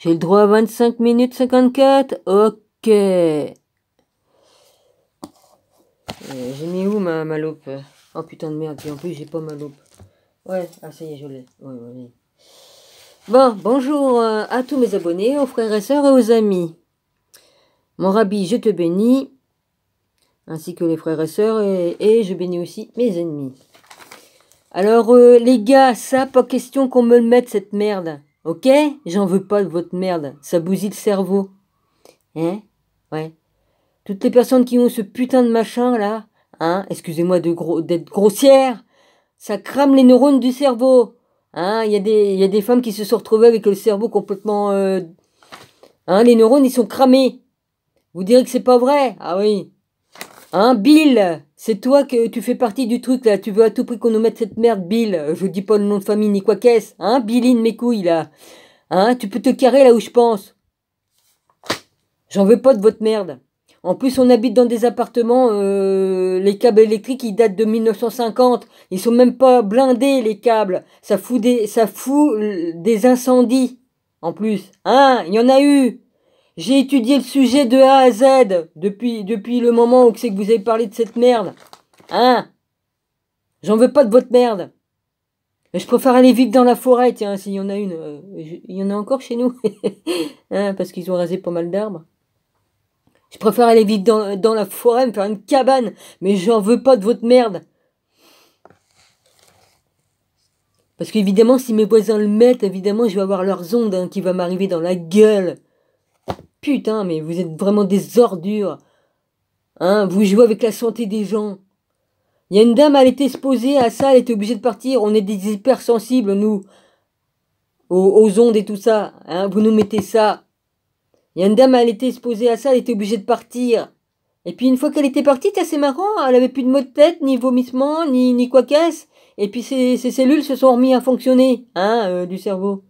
J'ai le droit à 25 minutes 54. Ok. J'ai mis où ma loupe? Oh putain de merde, puis en plus j'ai pas ma loupe. Ouais, ah ça y est, je l'ai. Ouais, ouais. Bon, bonjour à tous mes abonnés, aux frères et sœurs et aux amis. Mon rabbi, je te bénis, ainsi que les frères et sœurs, et je bénis aussi mes ennemis. Alors les gars, ça, pas question qu'on me le mette cette merde. Ok? J'en veux pas de votre merde, ça bousille le cerveau. Hein? Ouais. Toutes les personnes qui ont ce putain de machin là, hein, excusez-moi d'être grossière, ça crame les neurones du cerveau. Hein, il y a des femmes qui se sont retrouvées avec le cerveau complètement... hein, les neurones ils sont cramés. Vous direz que c'est pas vrai? Ah oui. Hein, Bill, c'est toi que tu fais partie du truc là, tu veux à tout prix qu'on nous mette cette merde, Bill. Je dis pas le nom de famille ni quoi qu'est-ce. Hein, Billine mes couilles là. Hein, tu peux te carrer là où je pense. J'en veux pas de votre merde. En plus, on habite dans des appartements, les câbles électriques, ils datent de 1950. Ils sont même pas blindés, les câbles. Ça fout des incendies. En plus. Hein, il y en a eu. J'ai étudié le sujet de A à Z depuis le moment où c'est que vous avez parlé de cette merde. Hein? J'en veux pas de votre merde. Je préfère aller vivre dans la forêt, tiens, s'il y en a une. Il y en a encore chez nous. Hein, parce qu'ils ont rasé pas mal d'arbres. Je préfère aller vivre dans la forêt, me faire une cabane, mais j'en veux pas de votre merde. Parce qu'évidemment, si mes voisins le mettent, évidemment, je vais avoir leurs ondes hein, qui va m'arriver dans la gueule. Putain, mais vous êtes vraiment des ordures. Hein, vous jouez avec la santé des gens. Il y a une dame, elle était exposée à ça, elle était obligée de partir. On est des hypersensibles, nous, aux ondes et tout ça. Hein, vous nous mettez ça. Il y a une dame, elle était exposée à ça, elle était obligée de partir. Et puis une fois qu'elle était partie, c'est marrant, elle avait plus de maux de tête, ni vomissement, ni quoi qu'est-ce. Et puis ses cellules se sont remis à fonctionner, hein, du cerveau.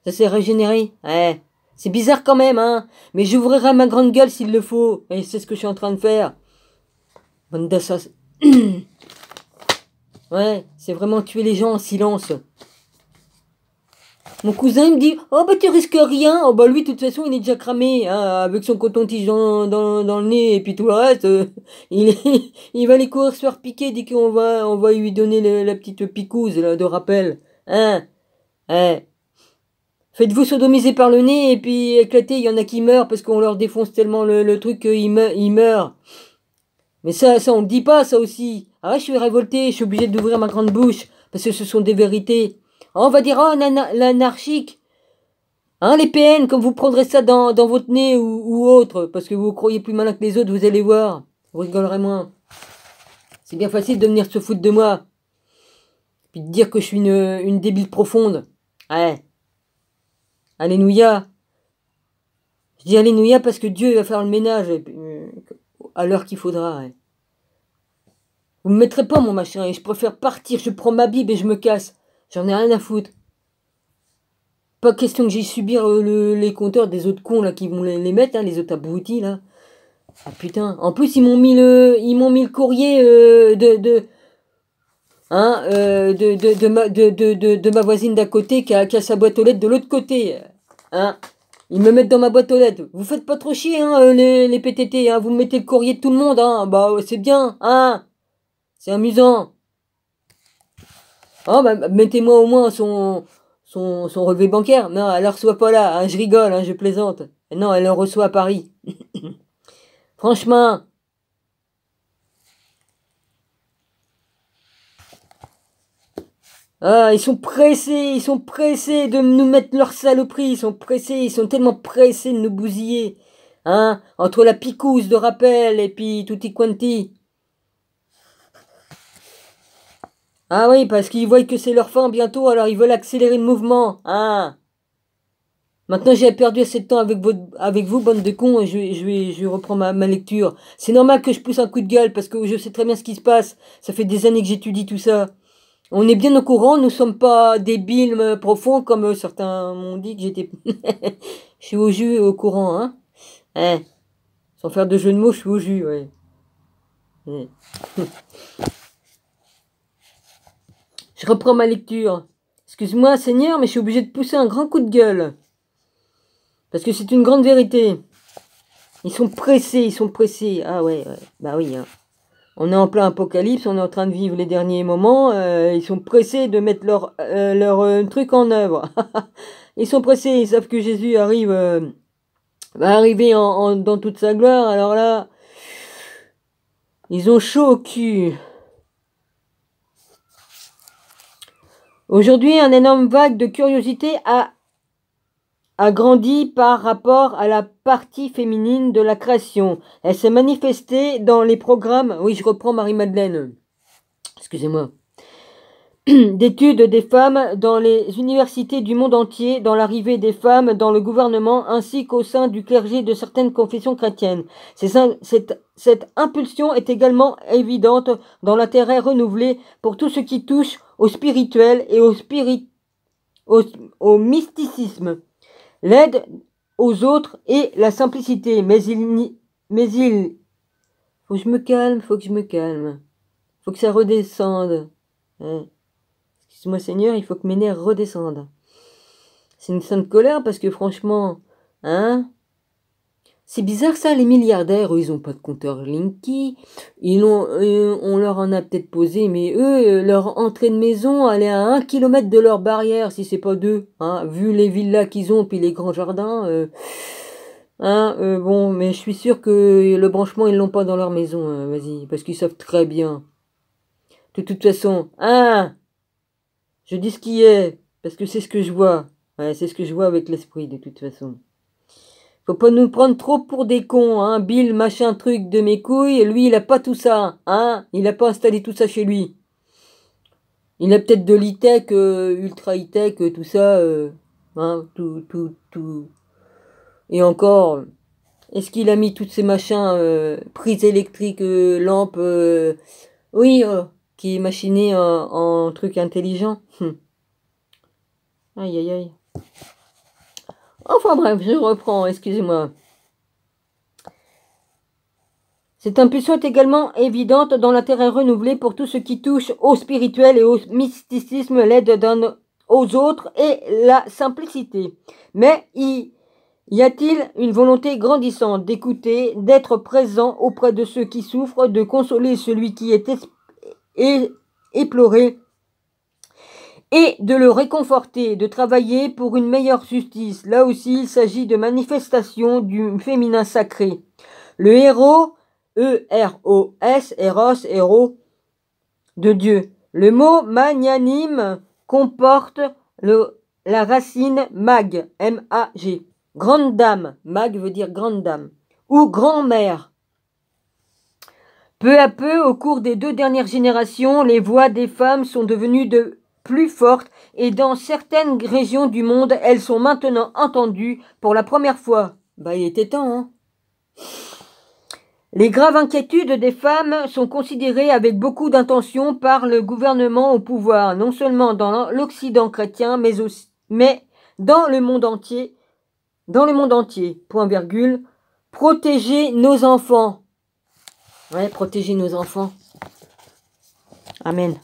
Ça s'est régénéré. Ouais. C'est bizarre quand même, hein. Mais j'ouvrirai ma grande gueule s'il le faut. Et c'est ce que je suis en train de faire. Bande d'assassins. Ouais, c'est vraiment tuer les gens en silence. Mon cousin il me dit oh bah tu risques rien, oh bah lui de toute façon il est déjà cramé hein, avec son coton-tige dans le nez et puis tout le reste il va aller courir se faire piquer dès qu'on va lui donner la petite picouse là, de rappel hein ouais. Faites-vous sodomiser par le nez et puis éclater, il y en a qui meurent parce qu'on leur défonce tellement le truc qu'ils meurent. Mais ça on le dit pas ça aussi. Ah ouais, je suis révolté, je suis obligé d'ouvrir ma grande bouche parce que ce sont des vérités. On va dire, oh, l'anarchique. Hein, les PN, comme vous prendrez ça dans votre nez ou autre, parce que vous croyez plus malin que les autres, vous allez voir. Vous rigolerez moins. C'est bien facile de venir se foutre de moi. Puis de dire que je suis une débile profonde. Ouais. Alléluia. Je dis Alléluia parce que Dieu va faire le ménage à l'heure qu'il faudra. Ouais. Vous me mettrez pas mon machin et je préfère partir. Je prends ma Bible et je me casse. J'en ai rien à foutre. Pas question que j'aille subir les compteurs des autres cons là qui vont les mettre, hein, les autres abrutis là. Ah putain. En plus ils m'ont mis le courrier de ma voisine d'à côté qui a sa boîte aux lettres de l'autre côté. Hein. Ils me mettent dans ma boîte aux lettres. Vous faites pas trop chier hein, les PTT, hein. Vous me mettez le courrier de tout le monde, hein. Bah c'est bien, hein. C'est amusant. Oh bah mettez-moi au moins son relevé bancaire. Non, elle ne reçoit pas là. Hein, je rigole, hein, je plaisante. Non, elle le reçoit à Paris. Franchement. Ah, ils sont pressés de nous mettre leur saloperie. Ils sont pressés, ils sont tellement pressés de nous bousiller. Hein, entre la picouse de rappel et puis tutti quanti. Ah oui, parce qu'ils voient que c'est leur fin bientôt, alors ils veulent accélérer le mouvement. Hein. Maintenant, j'ai perdu assez de temps avec vous, bande de cons, et je vais reprendre ma lecture. C'est normal que je pousse un coup de gueule, parce que je sais très bien ce qui se passe. Ça fait des années que j'étudie tout ça. On est bien au courant, nous sommes pas débiles profonds, comme certains m'ont dit que j'étais... Je suis au jus et au courant, hein. Hein. Sans faire de jeu de mots, je suis au jus, ouais. Ouais. Je reprends ma lecture. Excuse-moi, Seigneur, mais je suis obligé de pousser un grand coup de gueule. Parce que c'est une grande vérité. Ils sont pressés, ils sont pressés. Ah ouais, ouais. Bah oui, hein. On est en plein apocalypse, on est en train de vivre les derniers moments. Ils sont pressés de mettre leur truc en œuvre. Ils sont pressés, ils savent que Jésus arrive, va arriver dans toute sa gloire. Alors là, ils ont chaud au cul. Aujourd'hui, un énorme vague de curiosité a grandi par rapport à la partie féminine de la création. Elle s'est manifestée dans les programmes, oui, je reprends Marie-Madeleine, excusez-moi, d'études des femmes dans les universités du monde entier, dans l'arrivée des femmes dans le gouvernement, ainsi qu'au sein du clergé de certaines confessions chrétiennes. Cette impulsion est également évidente dans l'intérêt renouvelé pour tout ce qui touche au spirituel et au mysticisme, l'aide aux autres et la simplicité. Mais faut que je me calme, faut que ça redescende. Hein. Excuse-moi Seigneur, il faut que mes nerfs redescendent. C'est une sainte colère parce que franchement, hein, c'est bizarre ça, les milliardaires, eux, ils ont pas de compteur Linky, on leur en a peut-être posé, mais eux, leur entrée de maison, elle est à 1 kilomètre de leur barrière, si c'est pas 2, hein, vu les villas qu'ils ont, puis les grands jardins, bon, mais je suis sûr que le branchement, ils l'ont pas dans leur maison, hein, vas-y, parce qu'ils savent très bien. De toute façon, je dis ce qui est, parce que c'est ce que je vois, ouais, c'est ce que je vois avec l'esprit, de toute façon. Faut pas nous prendre trop pour des cons, hein. Bill, machin truc de mes couilles, lui, il a pas tout ça, hein. Il a pas installé tout ça chez lui. Il a peut-être de l'e-tech, ultra e-tech, tout ça, hein, tout. Et encore, est-ce qu'il a mis tous ces machins, prises électriques, lampes, oui, qui est machiné en truc intelligent. Aïe, aïe, aïe. Enfin bref, je reprends, excusez-moi. Cette impulsion est également évidente dans l'intérêt renouvelé pour tout ce qui touche au spirituel et au mysticisme, l'aide aux autres et la simplicité. Mais y a-t-il une volonté grandissante d'écouter, d'être présent auprès de ceux qui souffrent, de consoler celui qui est éploré et de le réconforter, de travailler pour une meilleure justice. Là aussi, il s'agit de manifestations du féminin sacré. Le héros, E-R-O-S, héros de Dieu. Le mot magnanime comporte la racine mag, M-A-G. Grande dame, mag veut dire grande dame, ou grand-mère. Peu à peu, au cours des 2 dernières générations, les voix des femmes sont devenues de plus fortes et dans certaines régions du monde, elles sont maintenant entendues pour la première fois. Bah, il était temps, hein. Les graves inquiétudes des femmes sont considérées avec beaucoup d'intention par le gouvernement au pouvoir, non seulement dans l'Occident chrétien, mais dans le monde entier. Dans le monde entier, point virgule, protéger nos enfants. Ouais, protéger nos enfants. Amen.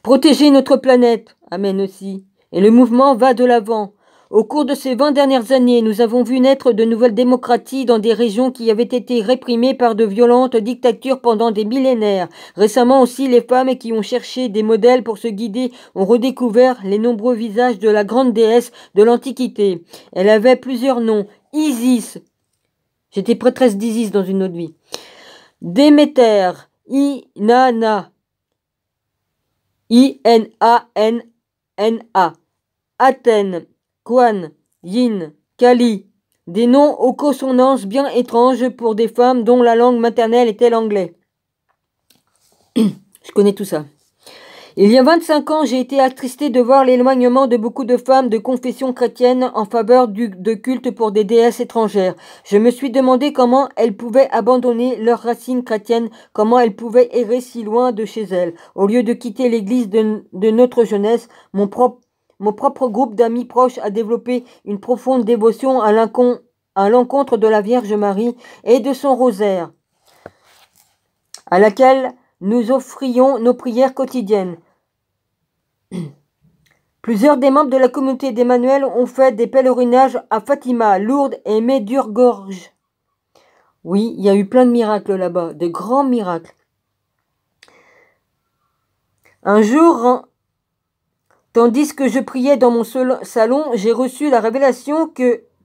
Protéger notre planète. Amen aussi. Et le mouvement va de l'avant. Au cours de ces 20 dernières années, nous avons vu naître de nouvelles démocraties dans des régions qui avaient été réprimées par de violentes dictatures pendant des millénaires. Récemment aussi, les femmes qui ont cherché des modèles pour se guider ont redécouvert les nombreux visages de la grande déesse de l'Antiquité. Elle avait plusieurs noms. Isis. J'étais prêtresse d'Isis dans une autre vie. Déméter, Inanna, I-N-A-N-N-A, Athènes, Quan, Yin, Kali, des noms aux consonances bien étranges pour des femmes dont la langue maternelle était l'anglais. Je connais tout ça. Il y a 25 ans, j'ai été attristée de voir l'éloignement de beaucoup de femmes de confession chrétienne en faveur de culte pour des déesses étrangères. Je me suis demandé comment elles pouvaient abandonner leurs racines chrétiennes, comment elles pouvaient errer si loin de chez elles. Au lieu de quitter l'église de notre jeunesse, mon propre groupe d'amis proches a développé une profonde dévotion à l'encontre de la Vierge Marie et de son rosaire, à laquelle nous offrions nos prières quotidiennes. Plusieurs des membres de la communauté d'Emmanuel ont fait des pèlerinages à Fatima, Lourdes et Medjugorje. Oui, il y a eu plein de miracles là-bas, de grands miracles. Un jour, tandis que je priais dans mon salon, j'ai reçu la révélation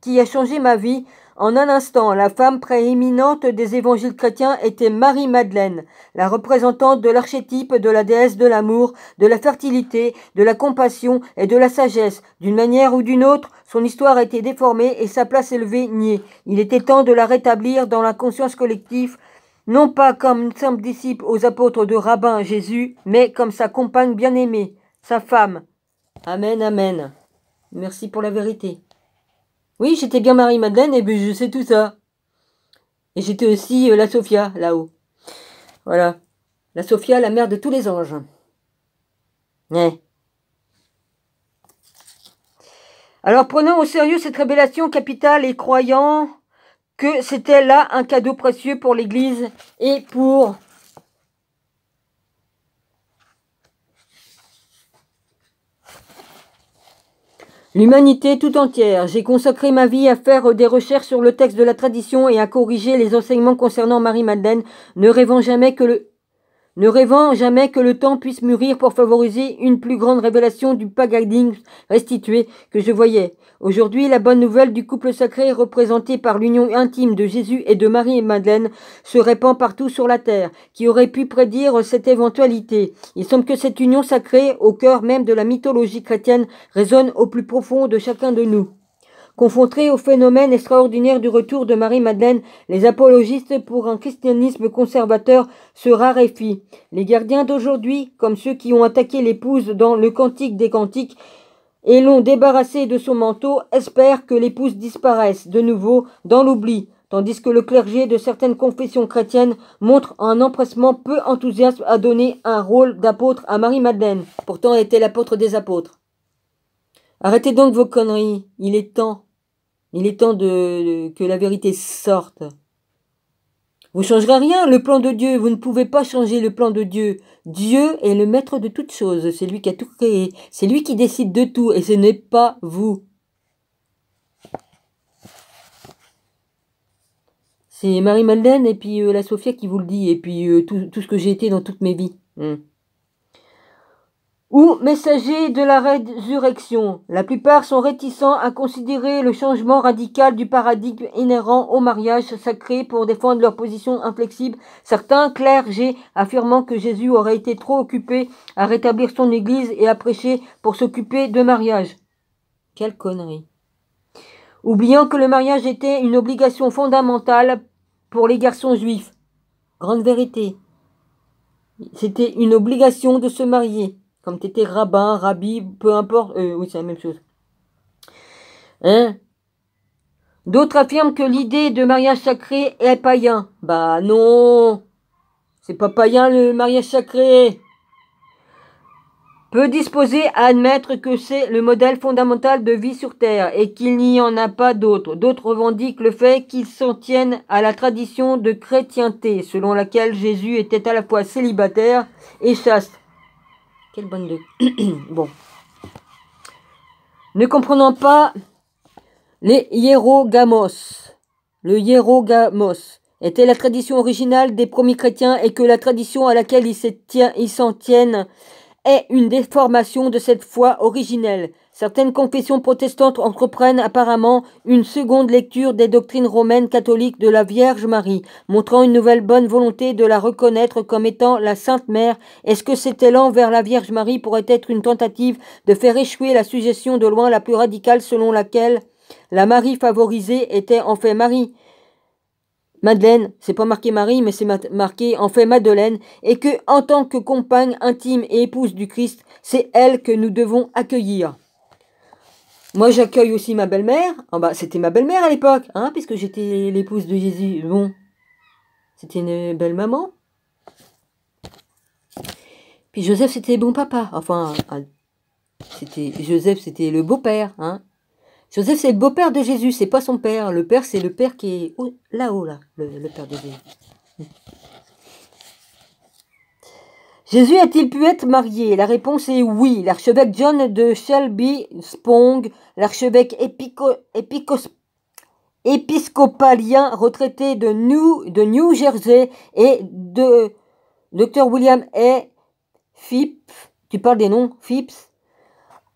qui a changé ma vie. En un instant, la femme prééminente des évangiles chrétiens était Marie-Madeleine, la représentante de l'archétype de la déesse de l'amour, de la fertilité, de la compassion et de la sagesse. D'une manière ou d'une autre, son histoire a été déformée et sa place élevée niée. Il était temps de la rétablir dans la conscience collective, non pas comme une simple disciple aux apôtres de Rabbin Jésus, mais comme sa compagne bien-aimée, sa femme. Amen, amen. Merci pour la vérité. Oui, j'étais bien Marie-Madeleine et ben je sais tout ça. Et j'étais aussi la Sophia, là-haut. Voilà. La Sophia, la mère de tous les anges. Ouais. Alors prenons au sérieux cette révélation capitale et croyant que c'était là un cadeau précieux pour l'Église et pour l'humanité tout entière. J'ai consacré ma vie à faire des recherches sur le texte de la tradition et à corriger les enseignements concernant Marie-Madeleine, ne rêvant jamais que le temps puisse mûrir pour favoriser une plus grande révélation du paganisme restitué que je voyais. Aujourd'hui, la bonne nouvelle du couple sacré représenté par l'union intime de Jésus et de Marie et Madeleine se répand partout sur la terre. Qui aurait pu prédire cette éventualité? Il semble que cette union sacrée, au cœur même de la mythologie chrétienne, résonne au plus profond de chacun de nous. Confrontés au phénomène extraordinaire du retour de Marie-Madeleine, les apologistes pour un christianisme conservateur se raréfient. Les gardiens d'aujourd'hui, comme ceux qui ont attaqué l'épouse dans le Cantique des Cantiques et l'ont débarrassée de son manteau, espèrent que l'épouse disparaisse de nouveau dans l'oubli, tandis que le clergé de certaines confessions chrétiennes montre un empressement peu enthousiaste à donner un rôle d'apôtre à Marie-Madeleine. Pourtant, elle était l'apôtre des apôtres. Arrêtez donc vos conneries, il est temps. Il est temps que la vérité sorte. Vous changerez rien, le plan de Dieu. Vous ne pouvez pas changer le plan de Dieu. Dieu est le maître de toutes choses. C'est lui qui a tout créé. C'est lui qui décide de tout et ce n'est pas vous. C'est Marie-Madeleine et puis la Sophia qui vous le dit. Et puis tout ce que j'ai été dans toutes mes vies. Ou messagers de la résurrection. La plupart sont réticents à considérer le changement radical du paradigme inhérent au mariage sacré pour défendre leur position inflexible. Certains clergés affirmant que Jésus aurait été trop occupé à rétablir son église et à prêcher pour s'occuper de mariage. Quelle connerie. Oubliant que le mariage était une obligation fondamentale pour les garçons juifs. Grande vérité. C'était une obligation de se marier. Comme t'étais rabbin, rabbi, peu importe. Oui, c'est la même chose. Hein? D'autres affirment que l'idée de mariage sacré est païen. Bah non. C'est pas païen le mariage sacré. Peu disposés à admettre que c'est le modèle fondamental de vie sur Terre et qu'il n'y en a pas d'autre. D'autres revendiquent le fait qu'ils s'en tiennent à la tradition de chrétienté, selon laquelle Jésus était à la fois célibataire et chaste. Quelle bonne de... Bon. Ne comprenant pas les hiérogamos. Le hiérogamos était la tradition originale des premiers chrétiens et que la tradition à laquelle ils s'en tiennent est une déformation de cette foi originelle. Certaines confessions protestantes entreprennent apparemment une seconde lecture des doctrines romaines catholiques de la Vierge Marie, montrant une nouvelle bonne volonté de la reconnaître comme étant la Sainte Mère. Est-ce que cet élan vers la Vierge Marie pourrait être une tentative de faire échouer la suggestion de loin la plus radicale selon laquelle la Marie favorisée était en fait Marie Madeleine, c'est pas marqué Marie, mais c'est marqué en fait Madeleine, et que, en tant que compagne intime et épouse du Christ, c'est elle que nous devons accueillir. Moi, j'accueille aussi ma belle-mère. Ah bah, c'était ma belle-mère à l'époque, hein, puisque j'étais l'épouse de Jésus. Bon, c'était une belle maman. Puis Joseph, c'était bon papa. Enfin, Joseph, c'était le beau-père, hein. Joseph, c'est le beau-père de Jésus, c'est pas son père. Le père, c'est le père qui est là-haut, là, le père de Jésus. Jésus a-t-il pu être marié? La réponse est oui. L'archevêque John de Shelby Spong, l'archevêque épiscopalien retraité de New Jersey, et de Dr. William A. Phipps, tu parles des noms, Phipps,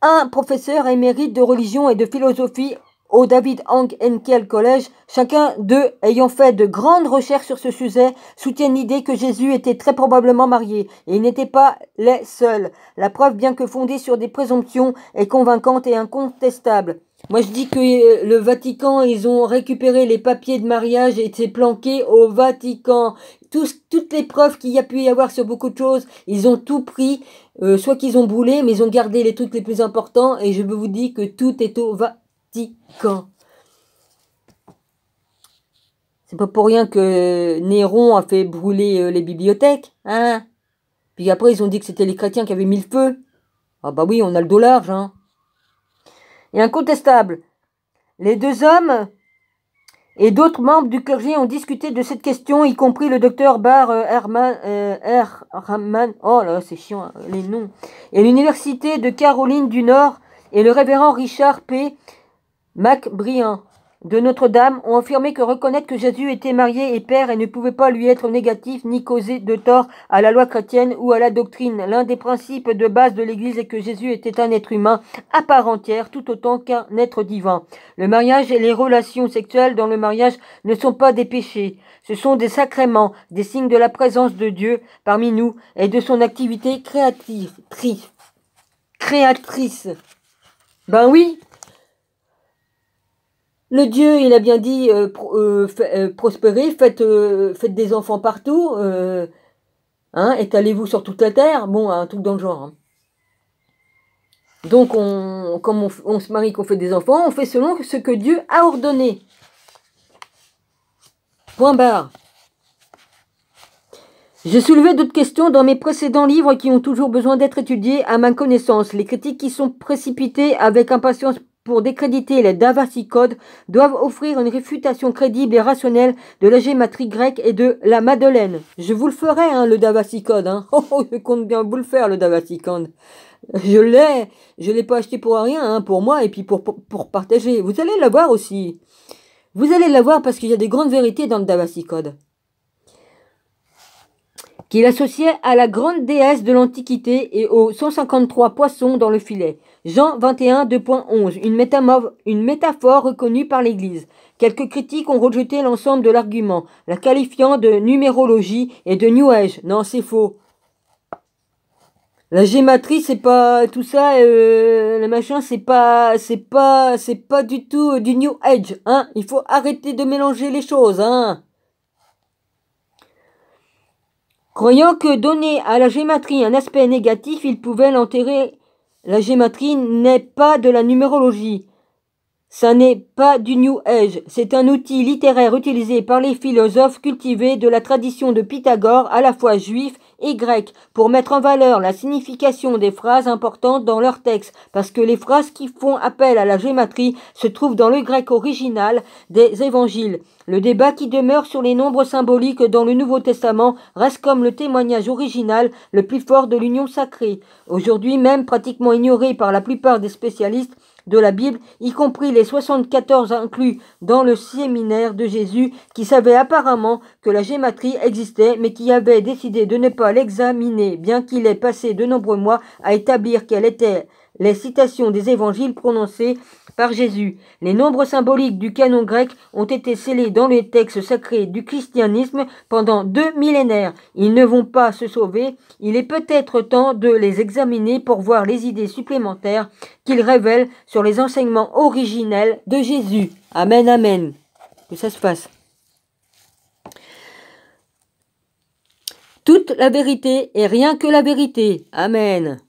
un professeur émérite de religion et de philosophie au David Hank Henkel College, chacun d'eux ayant fait de grandes recherches sur ce sujet, soutiennent l'idée que Jésus était très probablement marié, et ils n'étaient pas les seuls. La preuve, bien que fondée sur des présomptions, est convaincante et incontestable. Moi, je dis que le Vatican, ils ont récupéré les papiers de mariage et c'est planqué au Vatican. Toutes les preuves qu'il y a pu y avoir sur beaucoup de choses, ils ont tout pris, soit qu'ils ont brûlé, mais ils ont gardé les trucs les plus importants, et je vous dis que tout est au Vatican. C'est pas pour rien que Néron a fait brûler les bibliothèques, hein. Puis après, ils ont dit que c'était les chrétiens qui avaient mis le feu. Ah bah oui, on a le dos large, hein. Et incontestable, les deux hommes et d'autres membres du clergé ont discuté de cette question, y compris le docteur Bar Herman, oh là c'est chiant les noms, et l'université de Caroline du Nord, et le révérend Richard P. McBrien de Notre-Dame ont affirmé que reconnaître que Jésus était marié et père et ne pouvait pas lui être négatif ni causer de tort à la loi chrétienne ou à la doctrine. L'un des principes de base de l'Église est que Jésus était un être humain à part entière, tout autant qu'un être divin. Le mariage et les relations sexuelles dans le mariage ne sont pas des péchés. Ce sont des sacrements, des signes de la présence de Dieu parmi nous et de son activité créatrice. Ben oui! Le Dieu, il a bien dit, prospérez, faites des enfants partout, étalez-vous sur toute la terre. Bon, un truc dans le genre. Hein. Donc, comme on se marie, qu'on fait des enfants, on fait selon ce que Dieu a ordonné. Point barre. J'ai soulevé d'autres questions dans mes précédents livres qui ont toujours besoin d'être étudiés à ma connaissance. Les critiques qui sont précipitées avec impatience pour décréditer les Davassi Codes doivent offrir une réfutation crédible et rationnelle de la gématrie grecque et de la Madeleine. Je vous le ferai, hein, le Davassi Code. Hein. Oh, je compte bien vous le faire, le Davassi Code. Je l'ai pas acheté pour rien, hein, pour moi et puis pour partager. Vous allez l'avoir aussi. Vous allez l'avoir parce qu'il y a des grandes vérités dans le Davassi Code. Qu'il associait à la grande déesse de l'Antiquité et aux 153 poissons dans le filet. Jean 21, 2.11, une métaphore reconnue par l'Église. Quelques critiques ont rejeté l'ensemble de l'argument, la qualifiant de numérologie et de New Age. Non, c'est faux. La gématrie, c'est pas tout ça, le machin, c'est pas du tout du New Age, hein. Il faut arrêter de mélanger les choses, hein. Croyant que donner à la gématrie un aspect négatif, il pouvait l'enterrer. La gématrie n'est pas de la numérologie. Ça n'est pas du New Age. C'est un outil littéraire utilisé par les philosophes cultivés de la tradition de Pythagore, à la fois juif et grec, pour mettre en valeur la signification des phrases importantes dans leur texte, parce que les phrases qui font appel à la gématrie se trouvent dans le grec original des évangiles. Le débat qui demeure sur les nombres symboliques dans le Nouveau Testament reste comme le témoignage original le plus fort de l'union sacrée. Aujourd'hui même pratiquement ignoré par la plupart des spécialistes de la Bible, y compris les 74 inclus dans le séminaire de Jésus, qui savaient apparemment que la gématrie existait, mais qui avaient décidé de ne pas l'examiner, bien qu'il ait passé de nombreux mois à établir quelles étaient les citations des évangiles prononcées par Jésus. Les nombres symboliques du canon grec ont été scellés dans les textes sacrés du christianisme pendant 2 millénaires. Ils ne vont pas se sauver. Il est peut-être temps de les examiner pour voir les idées supplémentaires qu'ils révèlent sur les enseignements originels de Jésus. Amen, amen. Que ça se fasse. Toute la vérité et rien que la vérité. Amen.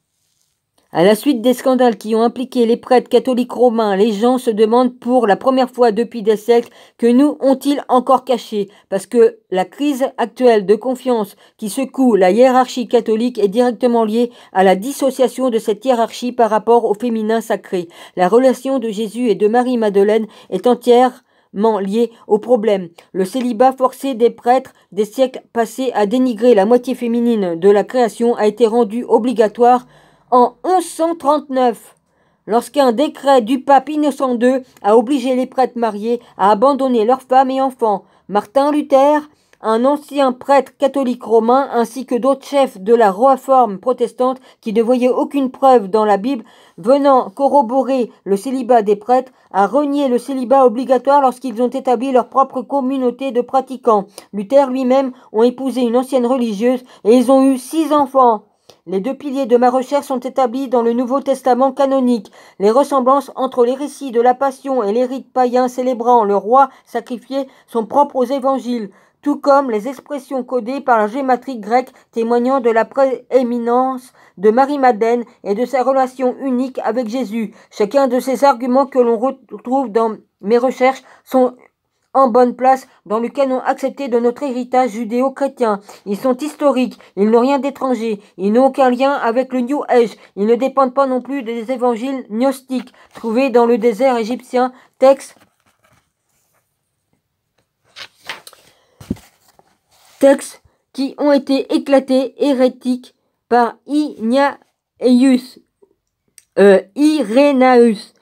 À la suite des scandales qui ont impliqué les prêtres catholiques romains, les gens se demandent pour la première fois depuis des siècles que nous ont-ils encore cachés, parce que la crise actuelle de confiance qui secoue la hiérarchie catholique est directement liée à la dissociation de cette hiérarchie par rapport au féminin sacré. La relation de Jésus et de Marie-Madeleine est entière lié au problème. Le célibat forcé des prêtres des siècles passés à dénigrer la moitié féminine de la création a été rendu obligatoire en 1139. Lorsqu'un décret du pape Innocent II a obligé les prêtres mariés à abandonner leurs femmes et enfants. Martin Luther, un ancien prêtre catholique romain, ainsi que d'autres chefs de la réforme protestante qui ne voyaient aucune preuve dans la Bible venant corroborer le célibat des prêtres, a renié le célibat obligatoire lorsqu'ils ont établi leur propre communauté de pratiquants. Luther lui-même ont épousé une ancienne religieuse et ils ont eu 6 enfants. Les 2 piliers de ma recherche sont établis dans le Nouveau Testament canonique. Les ressemblances entre les récits de la Passion et les rites païens célébrant le roi sacrifié sont propres aux évangiles, tout comme les expressions codées par la gématrie grecque témoignant de la prééminence de Marie-Madeleine et de sa relation unique avec Jésus. Chacun de ces arguments que l'on retrouve dans mes recherches sont en bonne place dans le canon accepté de notre héritage judéo-chrétien. Ils sont historiques, ils n'ont rien d'étranger, ils n'ont aucun lien avec le New Age, ils ne dépendent pas non plus des évangiles gnostiques trouvés dans le désert égyptien, textes qui ont été éclatés hérétiques par Irénaeus, Irenaeus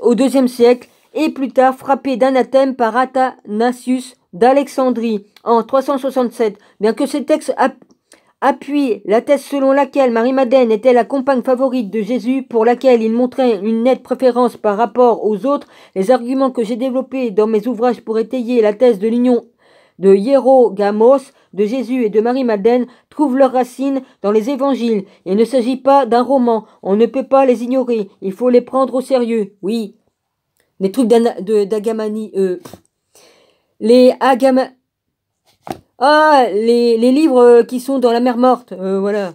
au IIe siècle et plus tard frappé d'anathème par Athanasius d'Alexandrie en 367. Bien que ces textes appuient la thèse selon laquelle Marie-Madeleine était la compagne favorite de Jésus pour laquelle il montrait une nette préférence par rapport aux autres, les arguments que j'ai développés dans mes ouvrages pour étayer la thèse de l'union de Hierogamos, de Jésus et de Marie-Madeleine trouvent leurs racines dans les évangiles. Il ne s'agit pas d'un roman, on ne peut pas les ignorer, il faut les prendre au sérieux. Oui, les trucs d'Agamani, les livres qui sont dans la mer morte, voilà,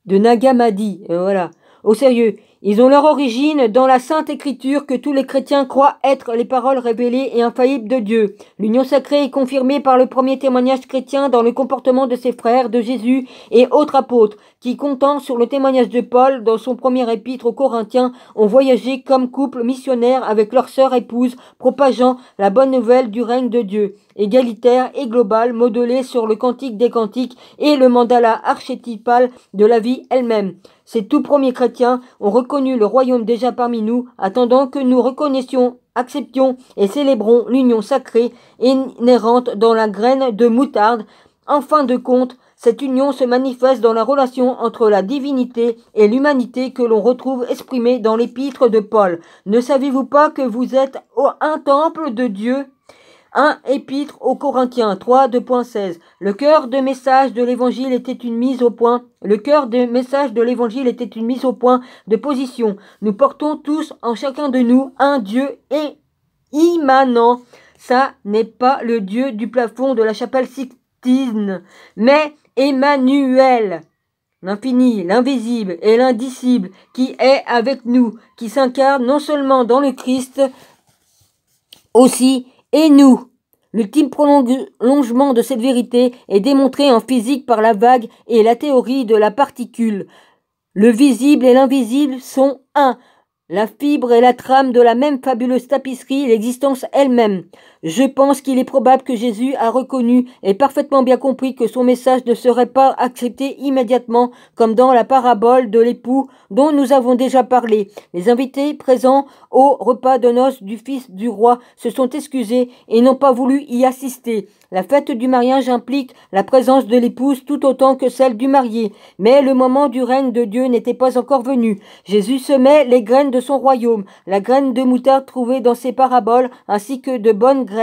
de Nagamadi, voilà, au sérieux. Ils ont leur origine dans la Sainte Écriture que tous les chrétiens croient être les paroles révélées et infaillibles de Dieu. L'union sacrée est confirmée par le premier témoignage chrétien dans le comportement de ses frères, de Jésus et autres apôtres, qui, comptant sur le témoignage de Paul dans son premier épître aux Corinthiens, ont voyagé comme couple missionnaire avec leur sœur épouse, propageant la bonne nouvelle du règne de Dieu, égalitaire et global, modelé sur le cantique des cantiques et le mandala archétypal de la vie elle-même. Ces tout premiers chrétiens ont reconnu le royaume déjà parmi nous, attendant que nous reconnaissions, acceptions et célébrons l'union sacrée inhérente dans la graine de moutarde. En fin de compte, cette union se manifeste dans la relation entre la divinité et l'humanité que l'on retrouve exprimée dans l'épître de Paul. Ne savez-vous pas que vous êtes un temple de Dieu ? 1 Épître aux Corinthiens 3, 2.16. Le cœur de message de l'évangile était une mise au point. Le cœur de message de l'évangile était une mise au point de position. Nous portons tous en chacun de nous un Dieu immanent. Ça n'est pas le Dieu du plafond de la chapelle Sixtine, mais Emmanuel. L'infini, l'invisible et l'indicible qui est avec nous, qui s'incarne non seulement dans le Christ, aussi et nous. L'ultime prolongement de cette vérité est démontré en physique par la vague et la théorie de la particule. Le visible et l'invisible sont un. La fibre et la trame de la même fabuleuse tapisserie, l'existence elle-même. Je pense qu'il est probable que Jésus a reconnu et parfaitement bien compris que son message ne serait pas accepté immédiatement, comme dans la parabole de l'époux dont nous avons déjà parlé. Les invités présents au repas de noces du fils du roi se sont excusés et n'ont pas voulu y assister. La fête du mariage implique la présence de l'épouse tout autant que celle du marié, mais le moment du règne de Dieu n'était pas encore venu. Jésus semait les graines de son royaume, la graine de moutarde trouvée dans ses paraboles, ainsi que de bonnes graines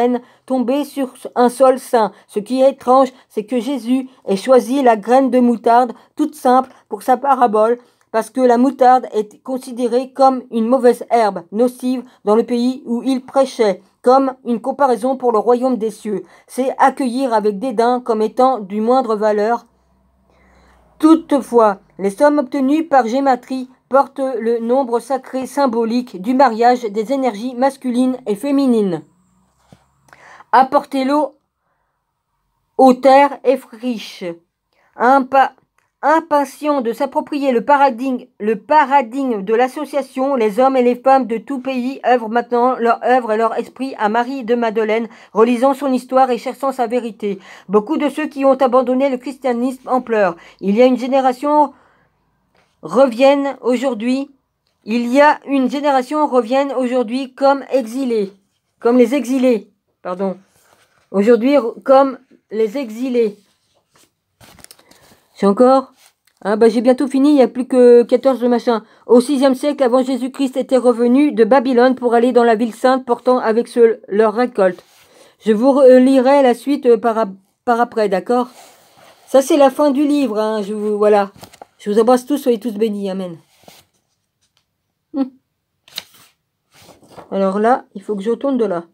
tombées sur un sol sain. Ce qui est étrange, c'est que Jésus ait choisi la graine de moutarde toute simple pour sa parabole, parce que la moutarde est considérée comme une mauvaise herbe, nocive dans le pays où il prêchait, comme une comparaison pour le royaume des cieux. C'est accueillir avec dédain comme étant du moindre valeur. Toutefois, les sommes obtenues par gématrie portent le nombre sacré symbolique du mariage des énergies masculines et féminines. Apportez l'eau aux terres et friches. impatients de s'approprier le paradigme de l'association, les hommes et les femmes de tout pays œuvrent maintenant leur œuvre et leur esprit à Marie de Madeleine, relisant son histoire et cherchant sa vérité. Beaucoup de ceux qui ont abandonné le christianisme en pleurent. Il y a une génération reviennent aujourd'hui. Il y a une génération reviennent aujourd'hui comme exilés, comme les exilés, pardon. Aujourd'hui comme les exilés. C'est encore? Ah bah j'ai bientôt fini, il n'y a plus que 14 machin. Au 6e siècle avant Jésus-Christ était revenu de Babylone pour aller dans la ville sainte portant avec leur récolte. Je vous lirai la suite par après, d'accord? Ça c'est la fin du livre, hein, voilà. Je vous embrasse tous, soyez tous bénis, amen. Alors là, il faut que je retourne de là.